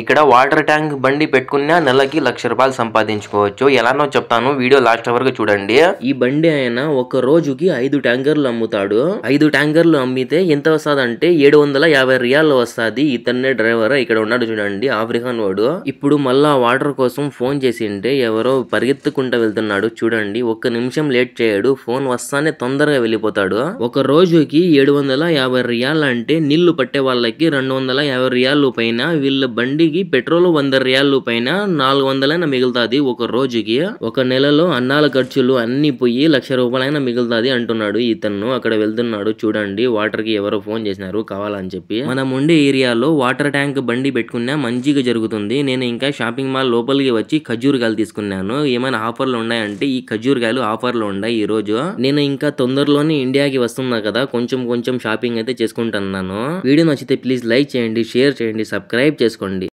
ఇక్కడ water tank బండి పెట్టుకున్నా నెలకి 1,00,000 రూపాయలు సంపాదించుకోవచ్చు. ఎలానో చెప్తాను, వీడియో లాస్ట్ వరకు చూడండి. ఈ బండి ఆయన ఒక రోజుకి 5 ట్యాంకర్లు అమ్ముతాడు. 5 ట్యాంకర్లు అమ్మితే ఎంత వస్తాదంటే 750 రియాలు వస్తాది. ఇతన్నే డ్రైవర్ ఇక్కడ ఉన్నాడు చూడండి, ఆఫ్రికన్ వాడు. ఇప్పుడు మళ్ళా వాటర్ కోసం ఫోన్ చేసింటే ఎవరో పరిగెత్తుకుంటూ వెళ్తున్నాడు చూడండి. ఒక్క నిమిషం లేట్ చేయడు, ఫోన్ వస్తానే తొందరగా వెళ్ళిపోతాడు. ఒక రోజుకి 750 రియాలు అంటే నీళ్లు పట్టే వాళ్ళకి 250 రియాలు పైన, వీళ్ళ బండికి పెట్రోల్ 100 రియాలు పైన 400 మిగులుతాది ఒక రోజుకి. ఒక నెలలో అన్నాల ఖర్చులు అన్ని పోయి 1,00,000 రూపాయలైనా మిగులుతాది అంటున్నాడు ఇతను. అక్కడ వెళ్తున్నాడు చూడండి, వాటర్ కి ఎవరో ఫోన్ చేసినారు కావాలని చెప్పి. మనం ఉండే ఏరియాలో వాటర్ ట్యాంక్ బండి పెట్టుకున్నా మంచిగా జరుగుతుంది. నేను ఇంకా షాపింగ్ మాల్ లోపలికి వచ్చి ఖజూరకాయలు తీసుకున్నాను. ఏమైనా ఆఫర్లు ఉన్నాయంటే ఈ ఖజూరకాయలు ఆఫర్లు ఉన్నాయి ఈ రోజు. నేను ఇంకా తొందరలోనే ఇండియాకి వస్తున్నా కదా, కొంచెం షాపింగ్ అయితే చేసుకుంటున్నాను. వీడియో నచ్చితే ప్లీజ్ లైక్ చేయండి, షేర్ చేయండి, సబ్స్క్రైబ్ చేసుకోండి.